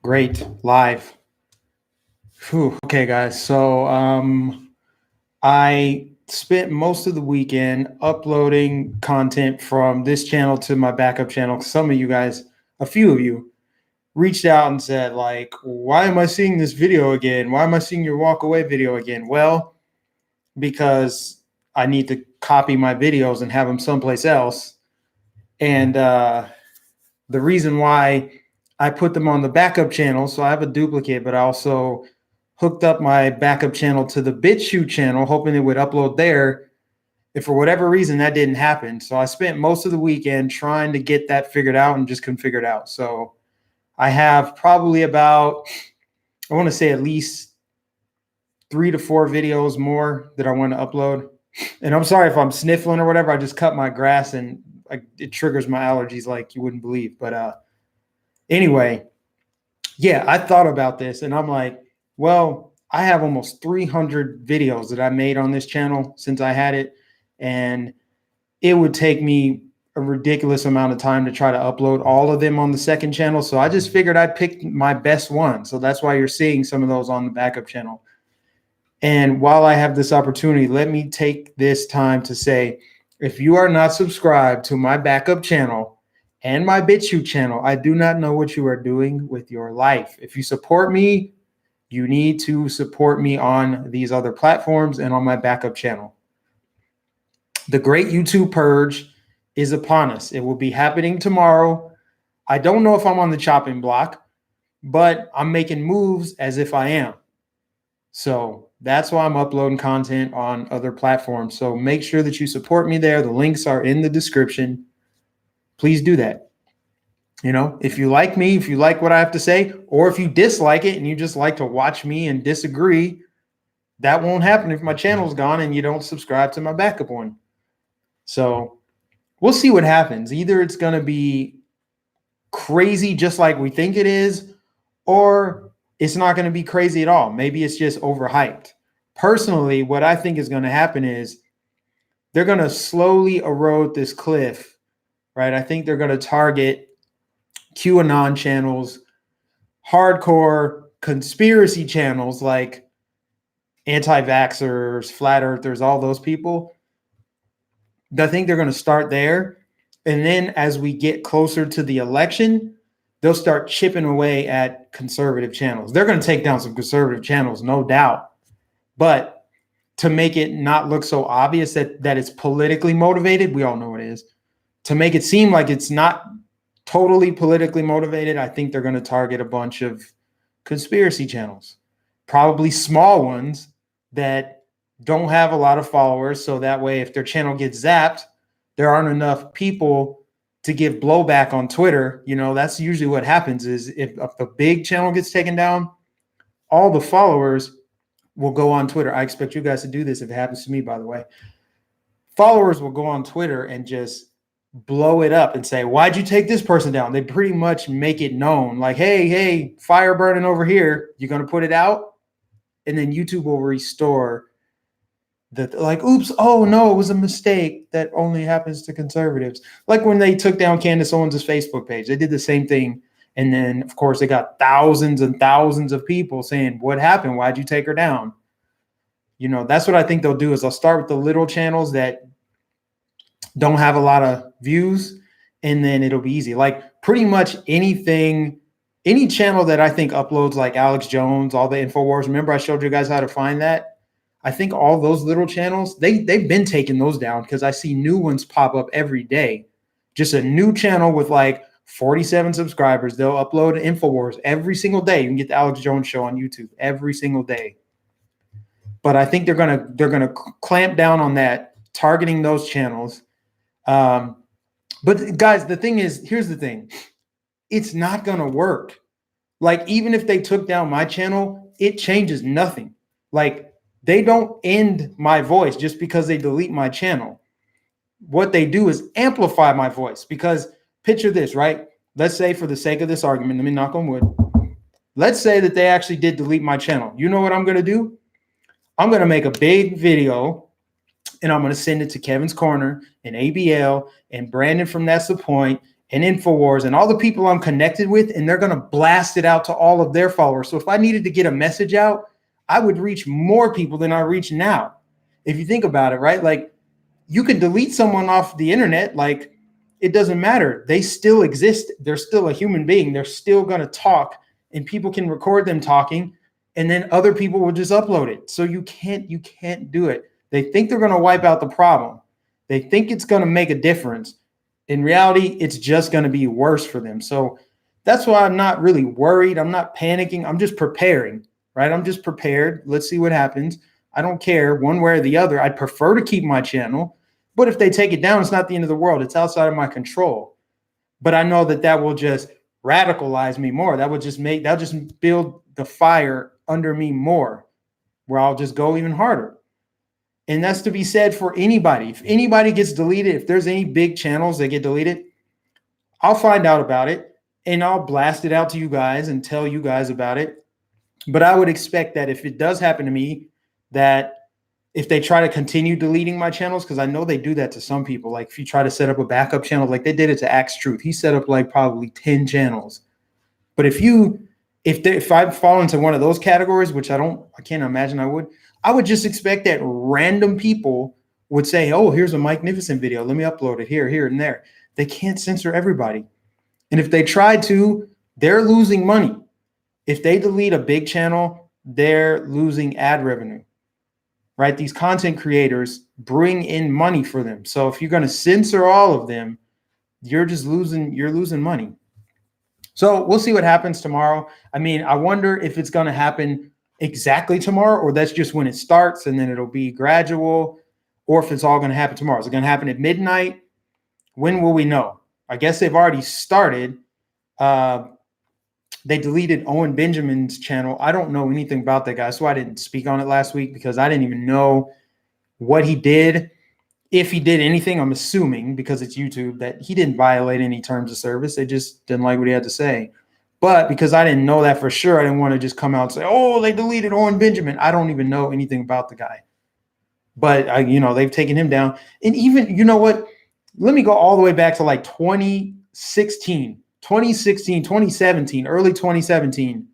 Great. Live. Whew. Okay, guys. So I spent most of the weekend uploading content from this channel to my backup channel. Some of you guys, a few of you, reached out and said, like, why am I seeing this video again? Why am I seeing your walk away video again? Well, because I need to copy my videos and have them someplace else. And the reason why I put them on the backup channel, so I have a duplicate, but I also hooked up my backup channel to the Bitchute channel, hoping it would upload there. If for whatever reason that didn't happen, so I spent most of the weekend trying to get that figured out and just couldn't figure it out. So I have probably about, I want to say at least 3 to 4 videos more that I want to upload. And I'm sorry if I'm sniffling or whatever. I just cut my grass and it triggers my allergies like you wouldn't believe. But anyway, yeah, I thought about this and I'm like, well, I have almost 300 videos that I made on this channel since I had it. And it would take me a ridiculous amount of time to try to upload all of them on the second channel. So I just figured I'd pick my best one. So that's why you're seeing some of those on the backup channel. And while I have this opportunity, let me take this time to say, if you are not subscribed to my backup channel and my Bitchute channel, I do not know what you are doing with your life. If you support me, you need to support me on these other platforms and on my backup channel. The great YouTube purge is upon us. It will be happening tomorrow. I don't know if I'm on the chopping block, but I'm making moves as if I am. So that's why I'm uploading content on other platforms. So make sure that you support me there. The links are in the description. Please do that. You know, if you like me, if you like what I have to say, or if you dislike it and you just like to watch me and disagree, that won't happen if my channel's gone and you don't subscribe to my backup one. So we'll see what happens. Either it's going to be crazy just like we think it is, or it's not going to be crazy at all. Maybe it's just overhyped. Personally, what I think is going to happen is they're going to slowly erode this cliff, right? I think they're going to target QAnon channels, hardcore conspiracy channels like anti-vaxxers, flat earthers, all those people. I think they're going to start there. And then as we get closer to the election, they'll start chipping away at conservative channels. They're going to take down some conservative channels, no doubt. But to make it not look so obvious that it's politically motivated, we all know it is. To make it seem like it's not totally politically motivated, I think they're going to target a bunch of conspiracy channels, probably small ones that don't have a lot of followers. So that way, if their channel gets zapped, there aren't enough people to give blowback on Twitter. You know, that's usually what happens is if a big channel gets taken down, all the followers will go on Twitter. I expect you guys to do this if it happens to me, by the way. Followers will go on Twitter and just blow it up and say, why'd you take this person down? They pretty much make it known like, hey, fire burning over here. You're going to put it out? And then YouTube will restore like, oops, oh no, it was a mistake. That only happens to conservatives. Like when they took down Candace Owens' Facebook page, they did the same thing. And then of course they got thousands and thousands of people saying, what happened? Why'd you take her down? You know, that's what I think they'll do is they'll start with the little channels that don't have a lot of views, and then it'll be easy. Like pretty much anything, any channel that I think uploads like Alex Jones, all the InfoWars. Remember I showed you guys how to find that? I think all those little channels, they've been taking those down because I see new ones pop up every day. Just a new channel with like 47 subscribers. They'll upload InfoWars every single day. You can get the Alex Jones show on YouTube every single day. But I think they're gonna clamp down on that, targeting those channels. But guys, the thing is, here's the thing. It's not gonna work. Like even if they took down my channel, it changes nothing. Like they don't end my voice just because they delete my channel. What they do is amplify my voice because picture this, right? Let's say for the sake of this argument, let me knock on wood. Let's say that they actually did delete my channel. You know what I'm going to do? I'm going to make a big video and I'm going to send it to Kevin's Corner and ABL and Brandon from That's the Point and InfoWars and all the people I'm connected with, and they're going to blast it out to all of their followers. So if I needed to get a message out, I would reach more people than I reach now. If you think about it, right? Like, you can delete someone off the internet. Like, it doesn't matter. They still exist. They're still a human being. They're still going to talk, and people can record them talking, and then other people will just upload it. So you can't do it. They think they're going to wipe out the problem. They think it's going to make a difference. In reality, it's just going to be worse for them. So that's why I'm not really worried. I'm not panicking. I'm just preparing, right? I'm just prepared. Let's see what happens. I don't care one way or the other. I'd prefer to keep my channel, but if they take it down, it's not the end of the world. It's outside of my control. But I know that will just radicalize me more. That'll just build the fire under me more, where I'll just go even harder. And that's to be said for anybody. If anybody gets deleted, if there's any big channels that get deleted, I'll find out about it and I'll blast it out to you guys and tell you guys about it. But I would expect that if it does happen to me, that if they try to continue deleting my channels, because I know they do that to some people. Like, if you try to set up a backup channel, like they did it to Axe Truth. He set up like probably 10 channels. But if I fall into one of those categories, which I can't imagine I would just expect that random people would say, oh, here's a Mike Nificent video. Let me upload it here, and there. They can't censor everybody. And if they try to, they're losing money. If they delete a big channel, they're losing ad revenue, right? These content creators bring in money for them. So if you're going to censor all of them, you're losing money. So we'll see what happens tomorrow. I mean, I wonder if it's going to happen exactly tomorrow, or that's just when it starts and then it'll be gradual, or if it's all going to happen tomorrow. Is it going to happen at midnight? When will we know? I guess they've already started. They deleted Owen Benjamin's channel. I don't know anything about that guy, so I didn't speak on it last week because I didn't even know what he did. If he did anything, I'm assuming, because it's YouTube, that he didn't violate any terms of service. They just didn't like what he had to say. But because I didn't know that for sure, I didn't want to just come out and say, oh, they deleted Owen Benjamin. I don't even know anything about the guy. But, they've taken him down. And even, you know what? Let me go all the way back to like 2016, 2017, early 2017.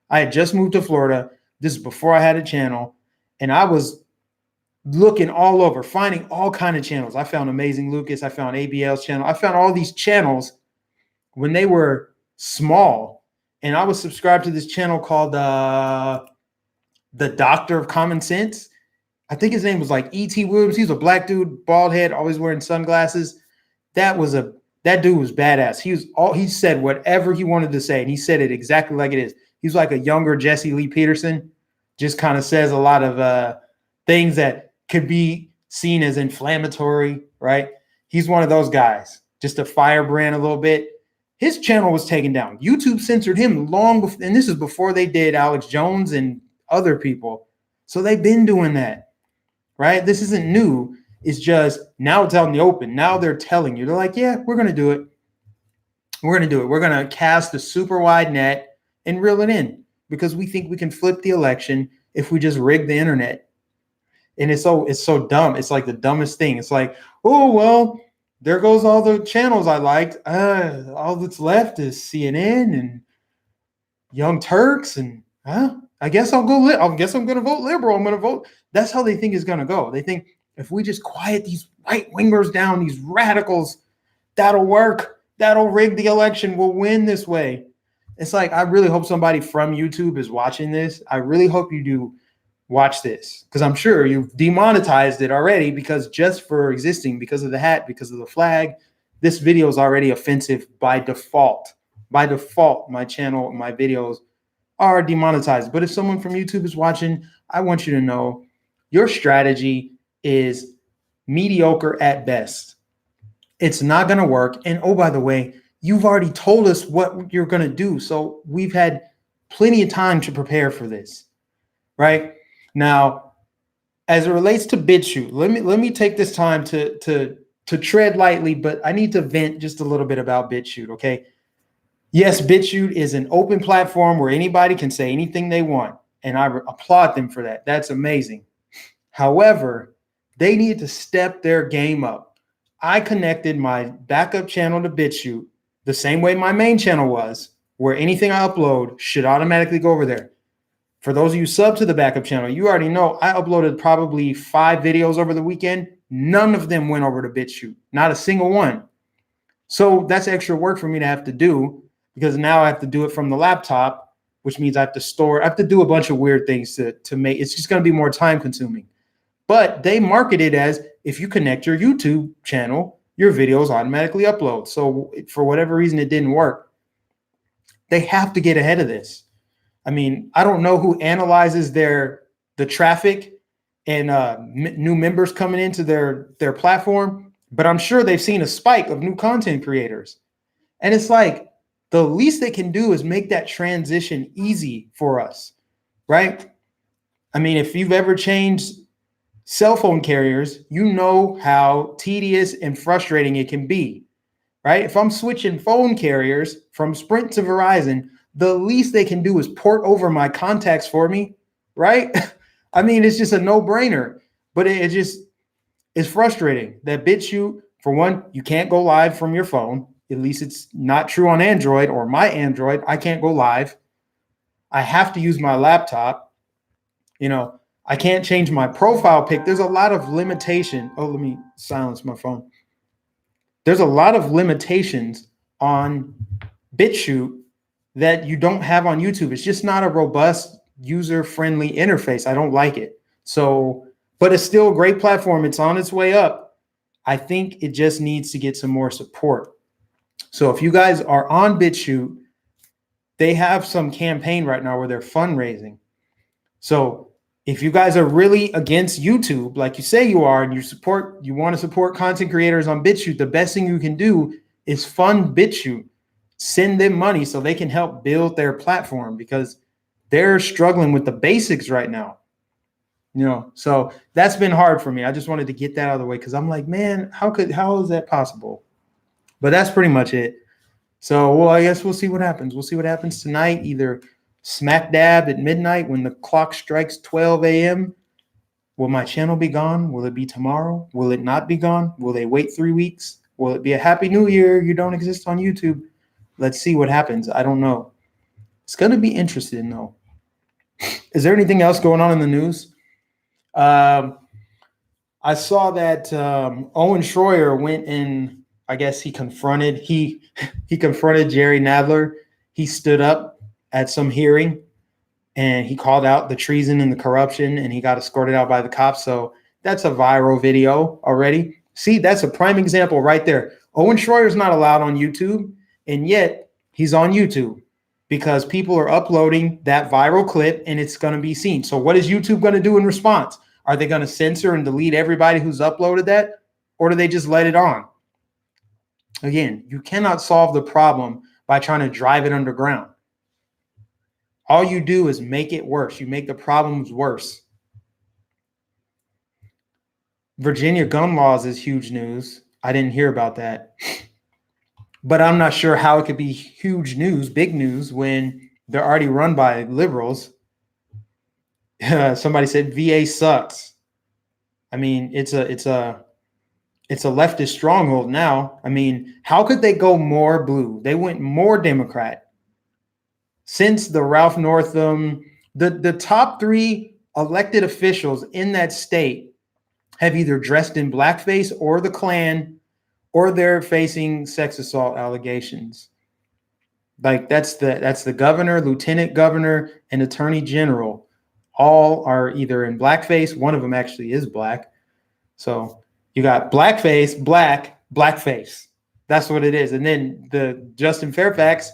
I had just moved to Florida. This is before I had a channel. And I was looking all over, finding all kind of channels. I found Amazing Lucas. I found ABL's channel. I found all these channels when they were small. And I was subscribed to this channel called The Doctor of Common Sense. I think his name was like E.T. Williams. He was a black dude, bald head, always wearing sunglasses. That dude was badass. He said whatever he wanted to say, and he said it exactly like it is. He's like a younger Jesse Lee Peterson. Just kind of says a lot of things that could be seen as inflammatory, right? He's one of those guys, just a firebrand a little bit. His channel was taken down. YouTube censored him long before, and this is before they did Alex Jones and other people. So they've been doing that, right? This isn't new. It's just now it's out in the open. Now they're telling you. They're like, yeah, we're going to do it. We're going to do it. We're going to cast a super wide net and reel it in because we think we can flip the election if we just rig the internet. And it's so dumb. It's like the dumbest thing. It's like, oh, well, there goes all the channels I liked. All that's left is CNN and Young Turks. And I guess I'll go. I guess I'm going to vote liberal. I'm going to vote. That's how they think it's going to go. They think if we just quiet these right wingers down, these radicals, that'll work. That'll rig the election. We'll win this way. It's like, I really hope somebody from YouTube is watching this. I really hope you do. Watch this, because I'm sure you've demonetized it already because just for existing, because of the hat, because of the flag, this video is already offensive by default. By default, my channel, my videos are demonetized. But if someone from YouTube is watching, I want you to know your strategy is mediocre at best. It's not going to work. And oh, by the way, you've already told us what you're going to do. So we've had plenty of time to prepare for this, right? Now, as it relates to Bitchute, let me take this time to tread lightly, but I need to vent just a little bit about Bitchute, okay? Yes, Bitchute is an open platform where anybody can say anything they want, and I applaud them for that. That's amazing. However, they need to step their game up. I connected my backup channel to Bitchute the same way my main channel was, where anything I upload should automatically go over there. For those of you sub to the backup channel, you already know I uploaded probably 5 videos over the weekend. None of them went over to Bitchute, not a single one. So that's extra work for me to have to do, because now I have to do it from the laptop, which means I have to store, I have to do a bunch of weird things to make, it's just going to be more time consuming. But they market it as, if you connect your YouTube channel, your videos automatically upload. So for whatever reason, it didn't work. They have to get ahead of this. I mean, I don't know who analyzes the traffic and new members coming into their platform, but I'm sure they've seen a spike of new content creators. And it's like, the least they can do is make that transition easy for us, right? I mean, if you've ever changed cell phone carriers, you know how tedious and frustrating it can be, right? If I'm switching phone carriers from Sprint to Verizon, the least they can do is port over my contacts for me, right? I mean, it's just a no-brainer, but it just is frustrating that Bitchute, for one, you can't go live from your phone. At least it's not true on Android or my Android. I can't go live. I have to use my laptop. You know, I can't change my profile pic. There's a lot of limitation. Oh, let me silence my phone. There's a lot of limitations on Bitchute that you don't have on YouTube. It's just not a robust, user-friendly interface. I don't like it. So, but it's still a great platform. It's on its way up. I think it just needs to get some more support. So if you guys are on Bitchute, they have some campaign right now where they're fundraising. So if you guys are really against YouTube, like you say you are, and you want to support content creators on Bitchute, the best thing you can do is fund Bitchute. Send them money so they can help build their platform, because they're struggling with the basics right now. You know, so that's been hard for me. I just wanted to get that out of the way, because I'm like, man, how is that possible? But that's pretty much it. So, well, I guess we'll see what happens. We'll see what happens tonight, either smack dab at midnight when the clock strikes 12 a.m. Will my channel be gone? Will it be tomorrow? Will it not be gone? Will they wait 3 weeks? Will it be a happy new year? You don't exist on YouTube. Let's see what happens. I don't know. It's going to be interesting, though. Is there anything else going on in the news? I saw that Owen Schroyer went in. I guess he confronted Jerry Nadler. He stood up at some hearing and he called out the treason and the corruption, and he got escorted out by the cops. So that's a viral video already. See, that's a prime example right there. Owen Schroyer is not allowed on YouTube, and yet he's on YouTube because people are uploading that viral clip and it's going to be seen. So what is YouTube going to do in response? Are they going to censor and delete everybody who's uploaded that, or do they just let it on? Again, you cannot solve the problem by trying to drive it underground. All you do is make it worse. You make the problems worse. Virginia gun laws is huge news. I didn't hear about that. But I'm not sure how it could be huge news, big news, when they're already run by liberals. Somebody said VA sucks. I mean, it's a leftist stronghold now. I mean, how could they go more blue? They went more Democrat. Since the Ralph Northam, the top 3 elected officials in that state have either dressed in blackface or the Klan, or they're facing sex assault allegations. Like that's the governor, lieutenant governor, and attorney general. All are either in blackface. One of them actually is black. So you got blackface, blackface. That's what it is. And then the Justin Fairfax,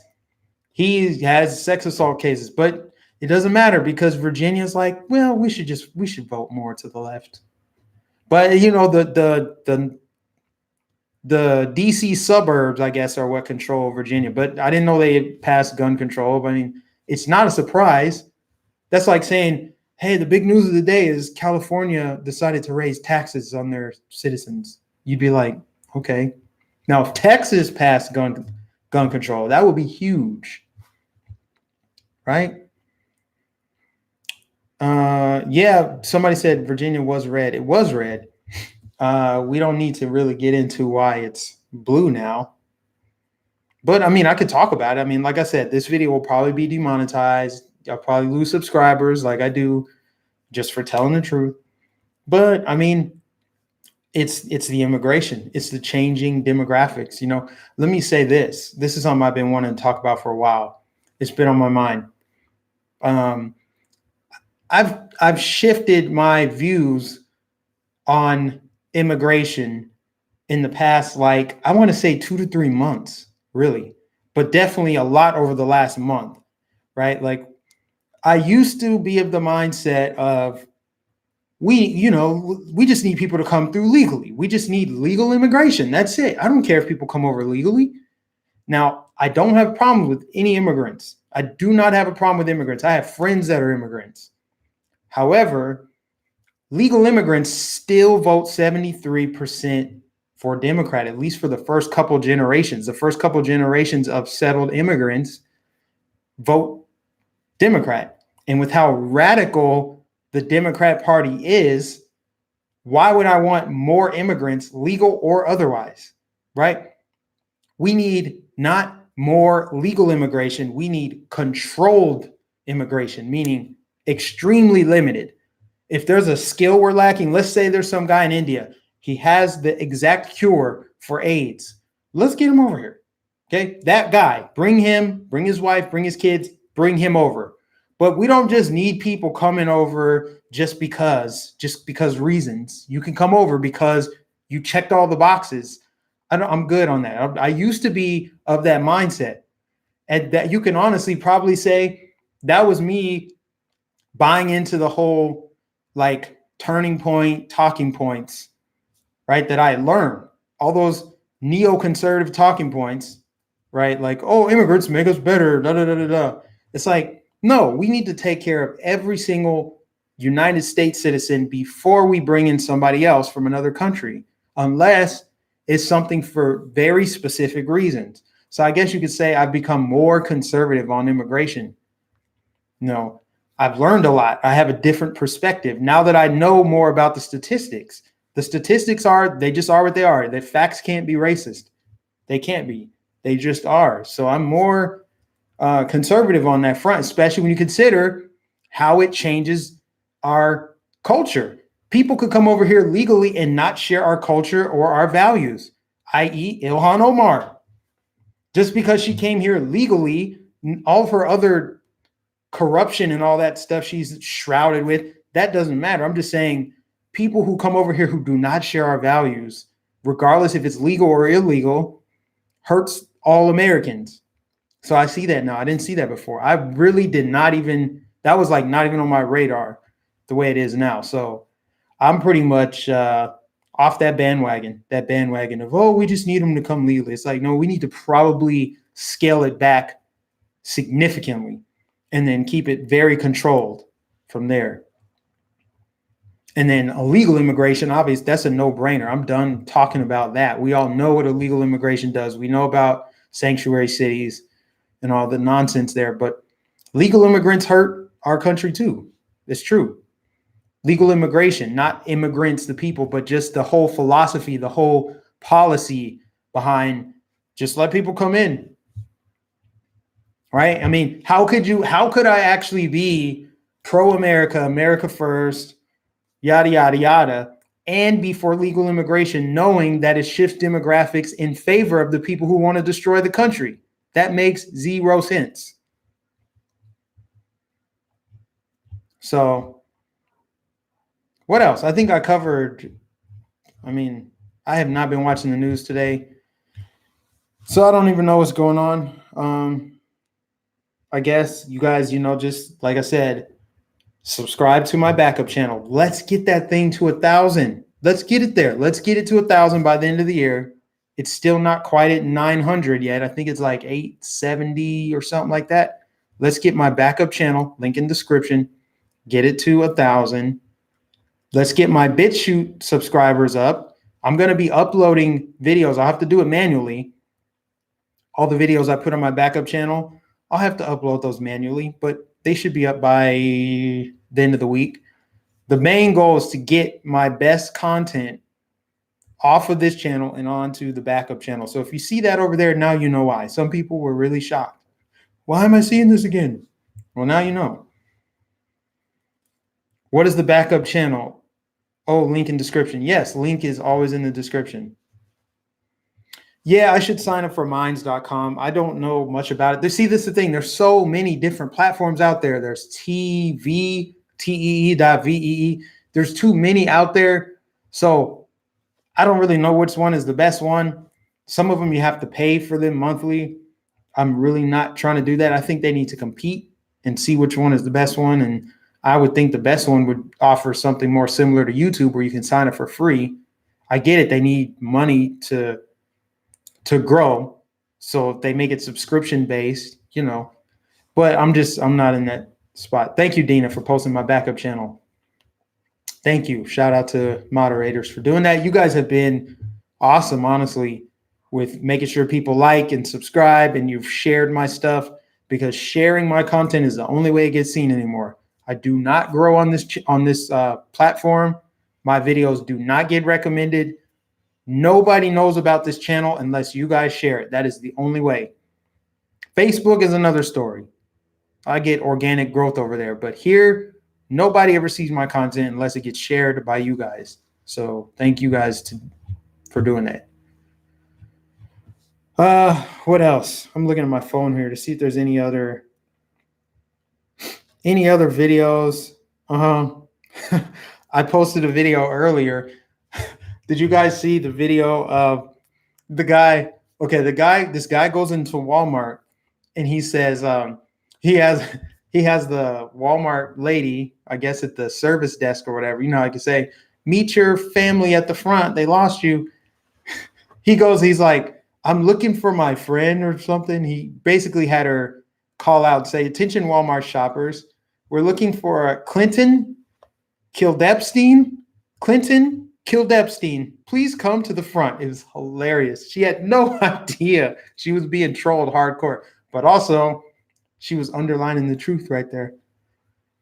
he has sex assault cases, but it doesn't matter because Virginia's like, well, we should vote more to the left. But you know, the DC suburbs, I guess, are what control Virginia. But I didn't know they had passed gun control. But I mean, it's not a surprise. That's like saying, hey, the big news of the day is California decided to raise taxes on their citizens. You'd be like, okay. Now, if Texas passed gun control, that would be huge. Right? Yeah, somebody said Virginia was red. It was red. We don't need to really get into why it's blue now. But I mean, I could talk about it. I mean, like I said, this video will probably be demonetized. I'll probably lose subscribers like I do just for telling the truth. But I mean, it's the immigration. It's the changing demographics. You know, let me say this. This is something I've been wanting to talk about for a while. It's been on my mind. I've shifted my views on immigration in the past, like I want to say 2 to 3 months, really, but definitely a lot over the last month, right? Like I used to be of the mindset of we just need people to come through legally. We just need legal immigration. That's it. I don't care if people come over legally. Now, I don't have a problem with any immigrants. I do not have a problem with immigrants. I have friends that are immigrants. However, legal immigrants still vote 73% for Democrat, at least for the first couple generations. The first couple generations of settled immigrants vote Democrat. And with how radical the Democrat Party is, why would I want more immigrants, legal or otherwise, right? We need not more legal immigration. We need controlled immigration, meaning extremely limited. If there's a skill we're lacking, let's say there's some guy in India, he has the exact cure for AIDS. Let's get him over here. Okay, that guy, bring him, bring his wife, bring his kids, bring him over. But we don't just need people coming over just because reasons. You can come over because you checked all the boxes. I'm good on that. I used to be of that mindset. And that you can honestly probably say that was me buying into the whole like turning point, talking points, right? That I learned all those neoconservative talking points, right? Like, oh, immigrants make us better. Da, da, da, da, da. It's like, no, we need to take care of every single United States citizen before we bring in somebody else from another country, unless it's something for very specific reasons. So I guess you could say I've become more conservative on immigration. No, I've learned a lot. I have a different perspective now that I know more about the statistics. The statistics they just are what they are. The facts can't be racist. They can't be. They just are. So I'm more conservative on that front, especially when you consider how it changes our culture. People could come over here legally and not share our culture or our values, i.e. Ilhan Omar. Just because she came here legally, all of her other corruption and all that stuff she's shrouded with, that doesn't matter. I'm just saying people who come over here who do not share our values, regardless if it's legal or illegal, hurts all Americans. So I see that now. I didn't see that before. I really did not even, that was like not even on my radar the way it is now. So I'm pretty much off that bandwagon of, oh, we just need them to come legally. It's like, no, we need to probably scale it back significantly and then keep it very controlled from there. And then illegal immigration, obviously, that's a no-brainer. I'm done talking about that. We all know what illegal immigration does. We know about sanctuary cities and all the nonsense there, but legal immigrants hurt our country too. It's true. Legal immigration, not immigrants, the people, but just the whole philosophy, the whole policy behind just let people come in. Right? I mean, how could I actually be pro-America, America first, yada, yada, yada, and be for legal immigration, knowing that it shifts demographics in favor of the people who want to destroy the country? That makes zero sense. So what else? I think I covered, I mean, I have not been watching the news today, so I don't even know what's going on. I guess you guys, just like I said, subscribe to my backup channel. Let's get that thing to 1,000. Let's get it there. Let's get it to 1,000 by the end of the year. It's still not quite at 900 yet. I think it's like 870 or something like that. Let's get my backup channel, link in description, get it to 1,000. Let's get my Bitchute subscribers up. I'm going to be uploading videos. I'll have to do it manually. All the videos I put on my backup channel, I'll have to upload those manually, but they should be up by the end of the week. The main goal is to get my best content off of this channel and onto the backup channel. So if you see that over there, now you know why. Some people were really shocked. Why am I seeing this again? Well, now you know. What is the backup channel? Oh, link in description. Yes, link is always in the description. Yeah, I should sign up for minds.com. I don't know much about it. See, this is the thing. There's so many different platforms out there. There's tee.vee. There's too many out there. So I don't really know which one is the best one. Some of them you have to pay for them monthly. I'm really not trying to do that. I think they need to compete and see which one is the best one. And I would think the best one would offer something more similar to YouTube where you can sign up for free. I get it. They need money to grow. So if they make it subscription based, you know, but I'm not in that spot. Thank you, Dina, for posting my backup channel. Thank you. Shout out to moderators for doing that. You guys have been awesome, honestly, with making sure people like and subscribe, and you've shared my stuff, because sharing my content is the only way it gets seen anymore. I do not grow on this platform. My videos do not get recommended. Nobody knows about this channel unless you guys share it. That is the only way. Facebook is another story. I get organic growth over there, but here, nobody ever sees my content unless it gets shared by you guys. So thank you guys for doing that. What else? I'm looking at my phone here to see if there's any other videos. I posted a video earlier. Did you guys see the video of the guy? Okay, this guy goes into Walmart and he says he has the Walmart lady, I guess at the service desk or whatever. You know, I can say, meet your family at the front. They lost you. He's like, I'm looking for my friend or something. He basically had her call out, say, attention Walmart shoppers. We're looking for Clinton Kildepstein. Clinton Kildepstein, please come to the front. It was hilarious. She had no idea she was being trolled hardcore, but also she was underlining the truth right there.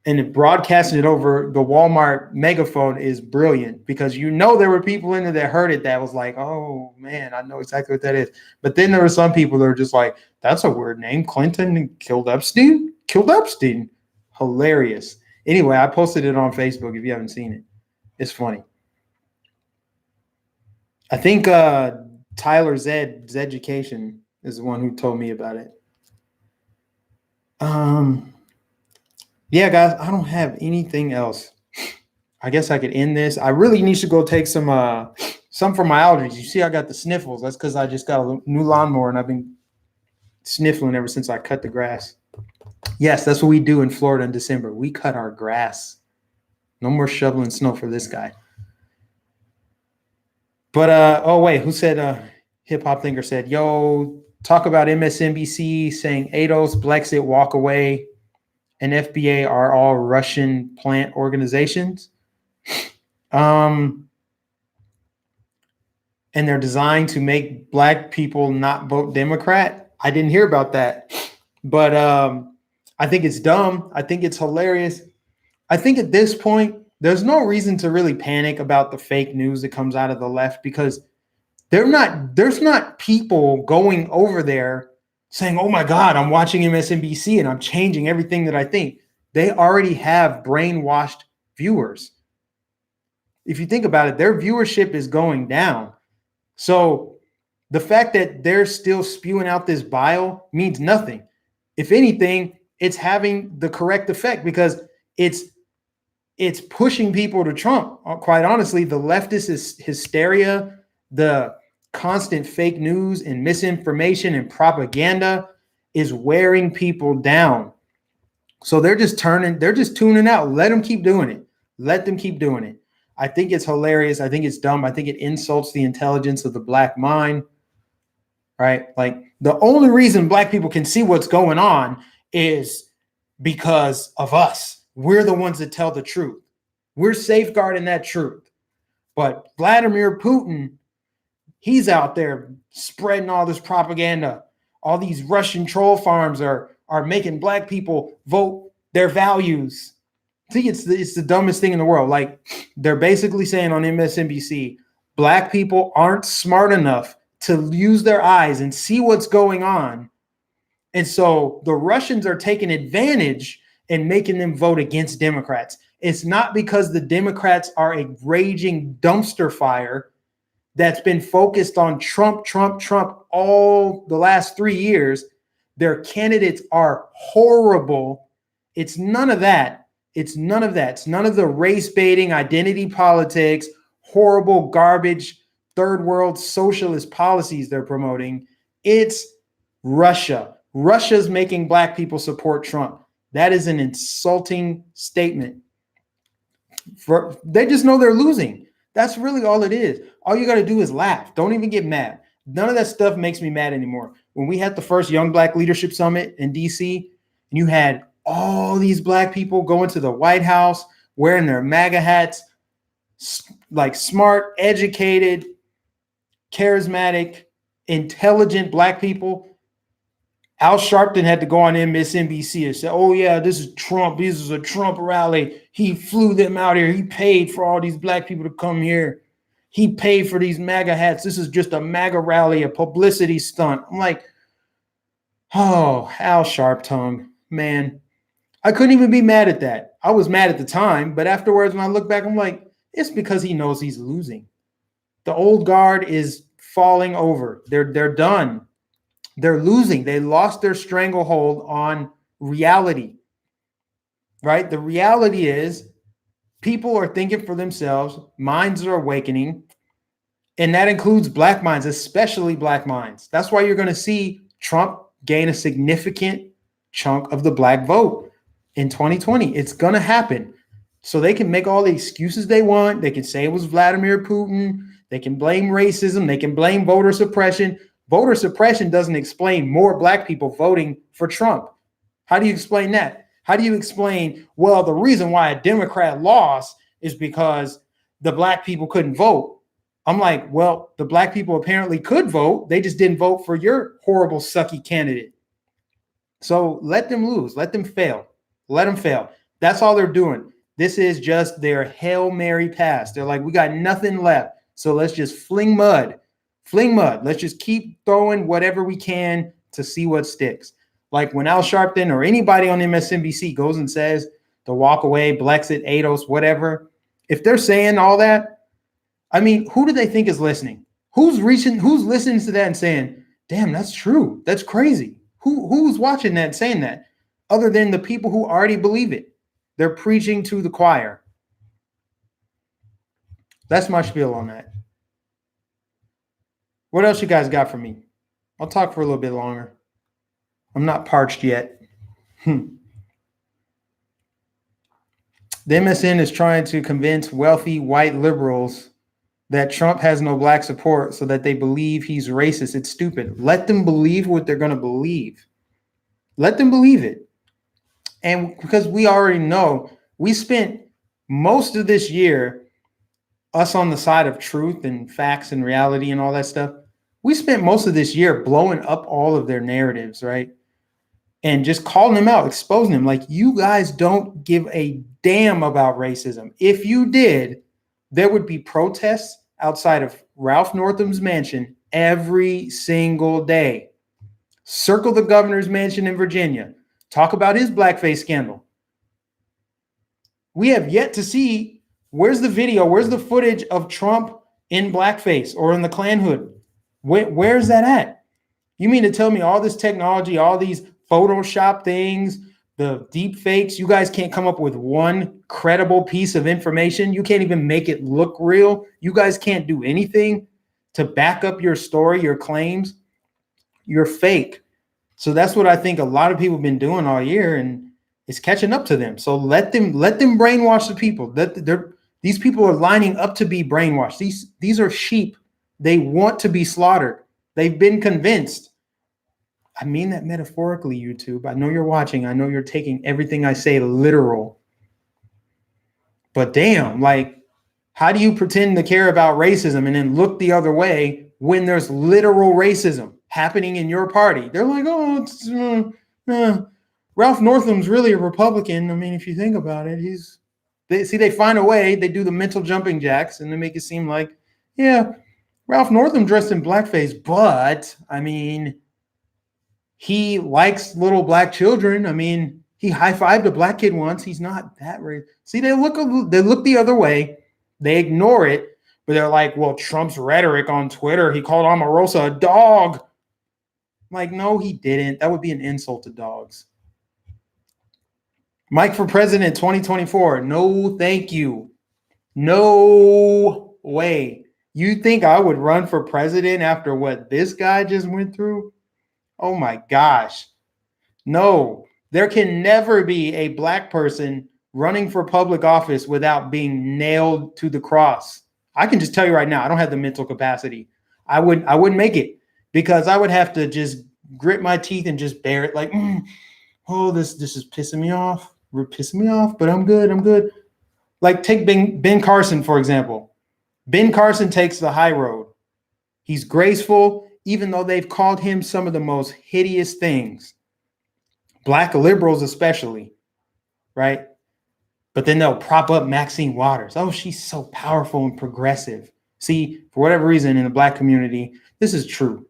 And it broadcasting it over the Walmart megaphone is brilliant, because you know there were people in there that heard it that was like, oh man, I know exactly what that is. But then there were some people that were just like, that's a weird name, Clinton Kildepstein? Kildepstein. Hilarious. Anyway, I posted it on Facebook if you haven't seen it. It's funny. I think Tyler Zed's Education is the one who told me about it. Yeah, guys, I don't have anything else. I guess I could end this. I really need to go take some for my allergies. You see, I got the sniffles. That's because I just got a new lawnmower and I've been sniffling ever since I cut the grass. Yes, that's what we do in Florida in December. We cut our grass. No more shoveling snow for this guy. But oh wait, who said hip hop thinker said, yo, talk about MSNBC saying ADOS, Blexit, walk away, and FBA are all Russian plant organizations. And they're designed to make black people not vote Democrat. I didn't hear about that, but I think it's dumb. I think it's hilarious. I think at this point, there's no reason to really panic about the fake news that comes out of the left, because there's not people going over there saying, oh my God, I'm watching MSNBC and I'm changing everything that I think. They already have brainwashed viewers. If you think about it, their viewership is going down. So the fact that they're still spewing out this bile means nothing. If anything, it's having the correct effect, because it's pushing people to Trump. Quite honestly, the leftist hysteria, the constant fake news and misinformation and propaganda is wearing people down. So they're just tuning out. Let them keep doing it. Let them keep doing it. I think it's hilarious. I think it's dumb. I think it insults the intelligence of the black mind, right? Like, the only reason black people can see what's going on is because of us. We're the ones that tell the truth. We're safeguarding that truth. But Vladimir Putin, he's out there spreading all this propaganda. All these Russian troll farms are making black people vote their values. I think it's the dumbest thing in the world. Like, they're basically saying on MSNBC, Black people aren't smart enough to use their eyes and see what's going on. And so the Russians are taking advantage and making them vote against Democrats. It's not because the Democrats are a raging dumpster fire that's been focused on Trump, Trump, Trump all the last 3 years. Their candidates are horrible. It's none of that. It's none of that. It's none of the race baiting, identity politics, horrible garbage, third world socialist policies they're promoting. It's Russia. Russia's making Black people support Trump. That is an insulting statement. They just know they're losing. That's really all it is. All you got to do is laugh. Don't even get mad. None of that stuff makes me mad anymore. When we had the first Young Black Leadership Summit in DC, and you had all these Black people going to the White House wearing their MAGA hats, like smart, educated, charismatic, intelligent Black people. Al Sharpton had to go on MSNBC and say, oh, yeah, this is Trump. This is a Trump rally. He flew them out here. He paid for all these Black people to come here. He paid for these MAGA hats. This is just a MAGA rally, a publicity stunt. I'm like, oh, Al Sharpton, man. I couldn't even be mad at that. I was mad at the time, but afterwards, when I look back, I'm like, it's because he knows he's losing. The old guard is falling over. They're done. They're losing. They lost their stranglehold on reality, right? The reality is people are thinking for themselves. Minds are awakening. And that includes Black minds, especially Black minds. That's why you're going to see Trump gain a significant chunk of the Black vote in 2020. It's going to happen. So they can make all the excuses they want. They can say it was Vladimir Putin. They can blame racism. They can blame voter suppression. Voter suppression doesn't explain more Black people voting for Trump. How do you explain that? How do you explain, well, the reason why a Democrat lost is because the Black people couldn't vote? I'm like, well, the Black people apparently could vote. They just didn't vote for your horrible, sucky candidate. So let them lose. Let them fail. Let them fail. That's all they're doing. This is just their Hail Mary pass. They're like, we got nothing left. So let's just fling mud. Fling mud. Let's just keep throwing whatever we can to see what sticks. Like when Al Sharpton or anybody on MSNBC goes and says to walk away, Blexit, ADOS, whatever. If they're saying all that, I mean, who do they think is listening? Who's listening to that and saying, damn, that's true. That's crazy. Who's watching that and saying that? Other than the people who already believe it. They're preaching to the choir. That's my spiel on that. What else you guys got for me? I'll talk for a little bit longer. I'm not parched yet. The MSN is trying to convince wealthy white liberals that Trump has no Black support so that they believe he's racist. It's stupid. Let them believe what they're going to believe. Let them believe it. And because we already know, we spent most of this year, us on the side of truth and facts and reality and all that stuff, we spent most of this year blowing up all of their narratives, right? And just calling them out, exposing them. Like, you guys don't give a damn about racism. If you did, there would be protests outside of Ralph Northam's mansion every single day. Circle the governor's mansion in Virginia. Talk about his blackface scandal. We have yet to see, where's the video? Where's the footage of Trump in blackface or in the Klan hood? Where's that at? You mean to tell me all this technology, all these Photoshop things, the deep fakes, you guys can't come up with one credible piece of information? You can't even make it look real? You guys can't do anything to back up your story, your claims? You're fake. So that's what I think a lot of people have been doing all year, and it's catching up to them. So let them brainwash the people. These people are lining up to be brainwashed. These are sheep. They want to be slaughtered. They've been convinced. I mean that metaphorically, YouTube. I know you're watching. I know you're taking everything I say literal. But damn, like, how do you pretend to care about racism and then look the other way when there's literal racism happening in your party? They're like, oh, it's, Ralph Northam's really a Republican. I mean, if you think about it, they find a way. They do the mental jumping jacks and they make it seem like Yeah, Ralph Northam dressed in blackface, but I mean, he likes little black children. I mean, he high-fived a black kid once. He's not that racist. See, they look the other way. They ignore it, but they're like, well, Trump's rhetoric on Twitter, he called Omarosa a dog. I'm like, no, he didn't. That would be an insult to dogs. Mike for president 2024. No, thank you. No way. You think I would run for president after what this guy just went through? Oh my gosh. No, there can never be a black person running for public office without being nailed to the cross. I can just tell you right now, I don't have the mental capacity. I wouldn't make it because I would have to just grit my teeth and just bear it like, oh, this is pissing me off. We're pissing me off, but I'm good. I'm good. Like take Ben Carson, for example. Ben Carson takes the high road. He's graceful, even though they've called him some of the most hideous things. Black liberals especially, right? But then they'll prop up Maxine Waters. Oh, she's so powerful and progressive. See, for whatever reason in the black community, this is true.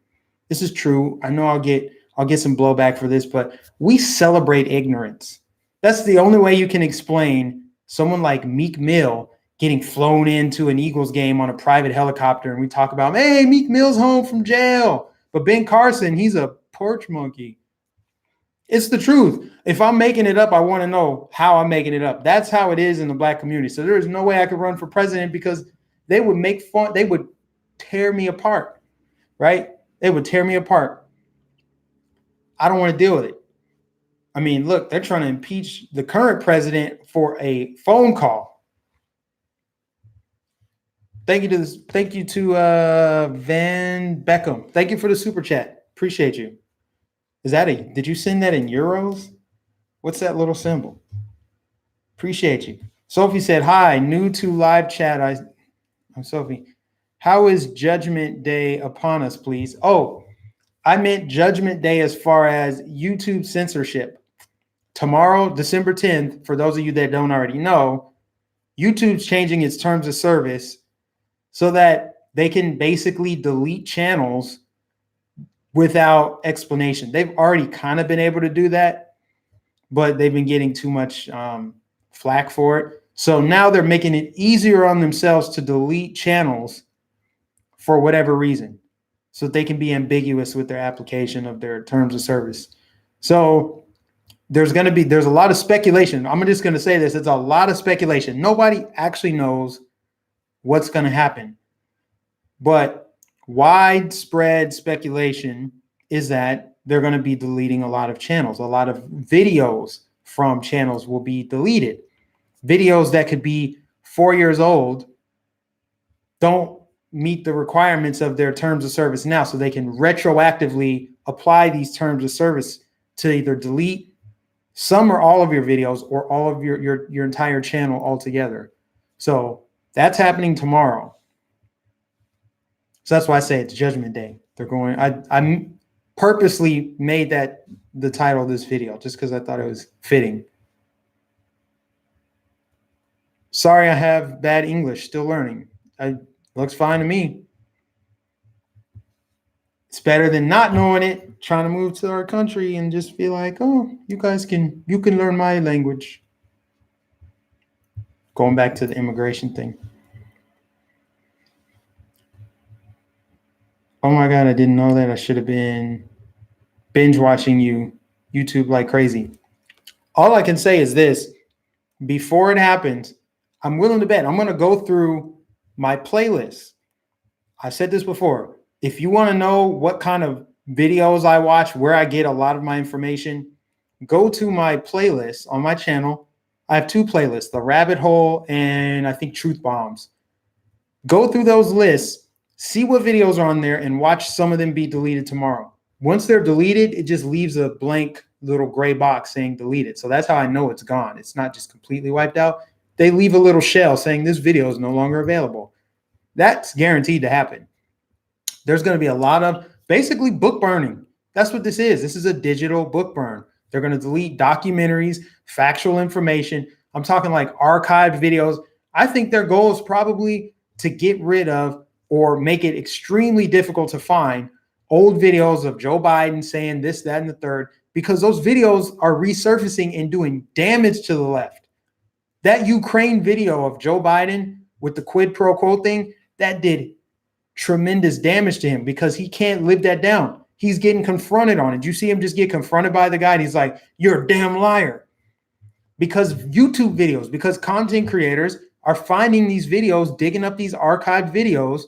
This is true. I know I'll get some blowback for this, but we celebrate ignorance. That's the only way you can explain someone like Meek Mill getting flown into an Eagles game on a private helicopter, and we talk about, hey, Meek Mill's home from jail. But Ben Carson, he's a porch monkey. It's the truth. If I'm making it up, I want to know how I'm making it up. That's how it is in the black community. So there is no way I could run for president because they would make fun. They would tear me apart, right? They would tear me apart. I don't want to deal with it. I mean, look, they're trying to impeach the current president for a phone call. Thank you to Van Beckham. Thank you for the super chat. Appreciate you. Did you send that in euros? What's that little symbol? Appreciate you. Sophie said, hi, new to live chat. I'm Sophie. How is Judgment Day upon us, please? Oh, I meant Judgment Day as far as YouTube censorship. Tomorrow, December 10th, for those of you that don't already know, YouTube's changing its terms of service so that they can basically delete channels without explanation. They've already kind of been able to do that, but they've been getting too much flack for it. So now they're making it easier on themselves to delete channels for whatever reason, so they can be ambiguous with their application of their terms of service. So there's a lot of speculation. I'm just going to say this. It's a lot of speculation. Nobody actually knows what's going to happen. But widespread speculation is that they're going to be deleting a lot of channels. A lot of videos from channels will be deleted. Videos that could be 4 years old don't meet the requirements of their terms of service now, so they can retroactively apply these terms of service to either delete some or all of your videos or all of your entire channel altogether. So that's happening tomorrow. So that's why I say it's Judgment Day. They're going. I purposely made that the title of this video just because I thought it was fitting. Sorry, I have bad English. Still learning. Looks fine to me. It's better than not knowing it. Trying to move to our country and just feel like, oh, you can learn my language. Going back to the immigration thing. Oh my God, I didn't know that. I should have been binge watching YouTube like crazy. All I can say is this. Before it happens, I'm willing to bet I'm going to go through my playlist. I said this before. If you want to know what kind of videos I watch, where I get a lot of my information, go to my playlist on my channel. I have two playlists, The Rabbit Hole and I think Truth Bombs. Go through those lists, see what videos are on there, and watch some of them be deleted tomorrow. Once they're deleted, it just leaves a blank little gray box saying deleted. So that's how I know it's gone. It's not just completely wiped out. They leave a little shell saying this video is no longer available. That's guaranteed to happen. There's going to be a lot of basically book burning. That's what this is. This is a digital book burn. They're going to delete documentaries, factual information. I'm talking like archived videos. I think their goal is probably to get rid of or make it extremely difficult to find old videos of Joe Biden saying this, that, and the third, because those videos are resurfacing and doing damage to the left. That Ukraine video of Joe Biden with the quid pro quo thing, that did tremendous damage to him because he can't live that down. He's getting confronted on it. Did you see him just get confronted by the guy? And he's like, you're a damn liar. Because YouTube videos, because content creators are finding these videos, digging up these archived videos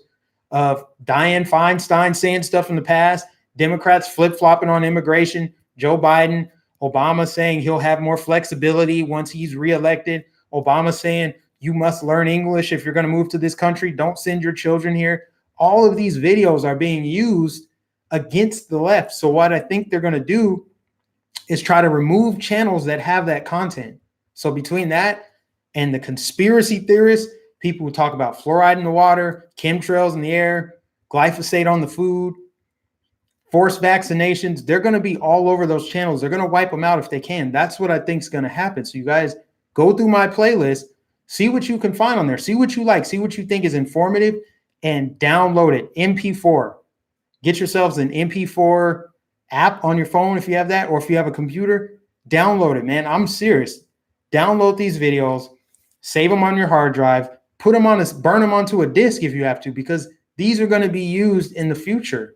of Dianne Feinstein saying stuff in the past, Democrats flip-flopping on immigration, Joe Biden, Obama saying he'll have more flexibility once he's reelected, Obama saying you must learn English if you're going to move to this country, don't send your children here. All of these videos are being used against the left. So what I think they're going to do is try to remove channels that have that content. So between that and the conspiracy theorists, people who talk about fluoride in the water, chemtrails in the air, glyphosate on the food, forced vaccinations, they're going to be all over those channels. They're going to wipe them out if they can. That's what I think is going to happen. So you guys go through my playlist, see what you can find on there, see what you like, see what you think is informative, and download it, MP4. Get yourselves an MP4 app on your phone if you have that, or if you have a computer, download it, man. I'm serious. Download these videos, save them on your hard drive, put them on burn them onto a disk if you have to, because these are going to be used in the future,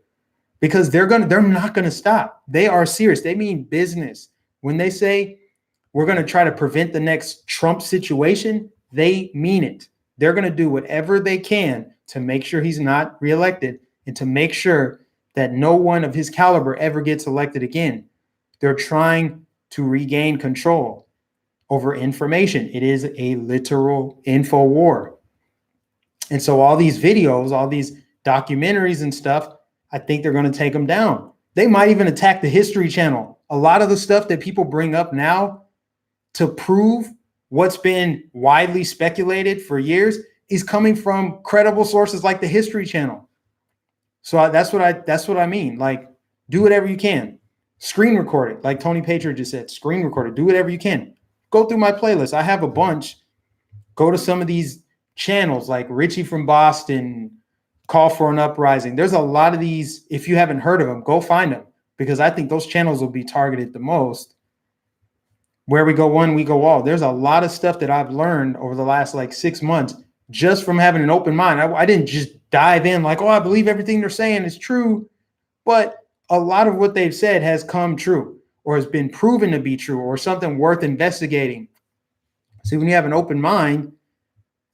because they're not going to stop. They are serious. They mean business. When they say we're going to try to prevent the next Trump situation, they mean it. They're going to do whatever they can to make sure he's not reelected and to make sure that no one of his caliber ever gets elected again. They're trying to regain control over information. It is a literal info war. And so all these videos, all these documentaries and stuff, I think they're going to take them down. They might even attack the History Channel. A lot of the stuff that people bring up now to prove what's been widely speculated for years is coming from credible sources like the History Channel. So that's what I mean. Like, do whatever you can. Screen record it. Like Tony Patriot just said, screen record it. Do whatever you can. Go through my playlist. I have a bunch. Go to some of these channels like Richie from Boston, Call for an Uprising. There's a lot of these. If you haven't heard of them, go find them, because I think those channels will be targeted the most. Where we go one, we go all. There's a lot of stuff that I've learned over the last like 6 months just from having an open mind. I didn't just dive in like, oh, I believe everything they're saying is true. But a lot of what they've said has come true or has been proven to be true or something worth investigating. See, when you have an open mind,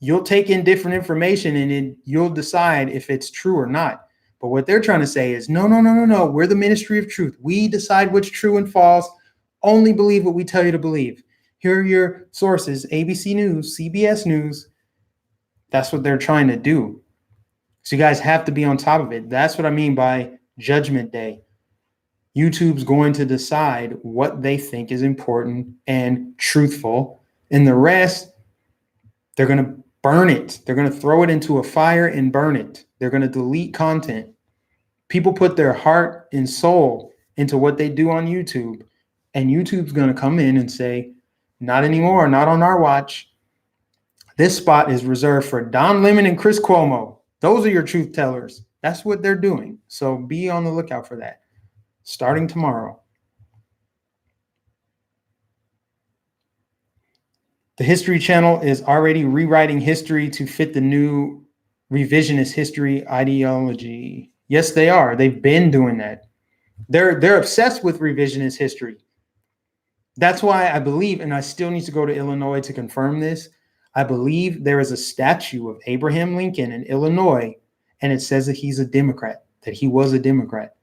you'll take in different information and then you'll decide if it's true or not. But what they're trying to say is, no. We're the ministry of truth. We decide what's true and false. Only believe what we tell you to believe. Here are your sources, ABC News, CBS News. That's what they're trying to do. So you guys have to be on top of it. That's what I mean by Judgment Day. YouTube's going to decide what they think is important and truthful. And the rest, they're going to burn it. They're going to throw it into a fire and burn it. They're going to delete content. People put their heart and soul into what they do on YouTube. And YouTube's going to come in and say, not anymore, not on our watch. This spot is reserved for Don Lemon and Chris Cuomo. Those are your truth tellers. That's what they're doing. So be on the lookout for that. Starting tomorrow. The History Channel is already rewriting history to fit the new revisionist history ideology. Yes, they are. They've been doing that. They're obsessed with revisionist history. That's why I believe, and I still need to go to Illinois to confirm this, I believe there is a statue of Abraham Lincoln in Illinois, and it says that he's a Democrat, that he was a Democrat.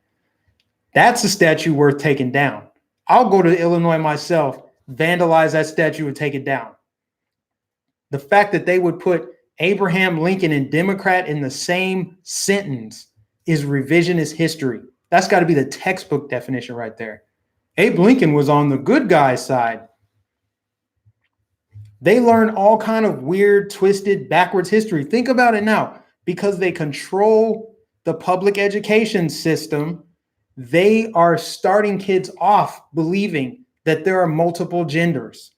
That's a statue worth taking down. I'll go to Illinois myself, vandalize that statue and take it down. The fact that they would put Abraham Lincoln and Democrat in the same sentence is revisionist history. That's got to be the textbook definition right there. Abe Lincoln was on the good guy side. They learn all kind of weird, twisted, backwards history. Think about it now. Because they control the public education system, they are starting kids off believing that there are multiple genders.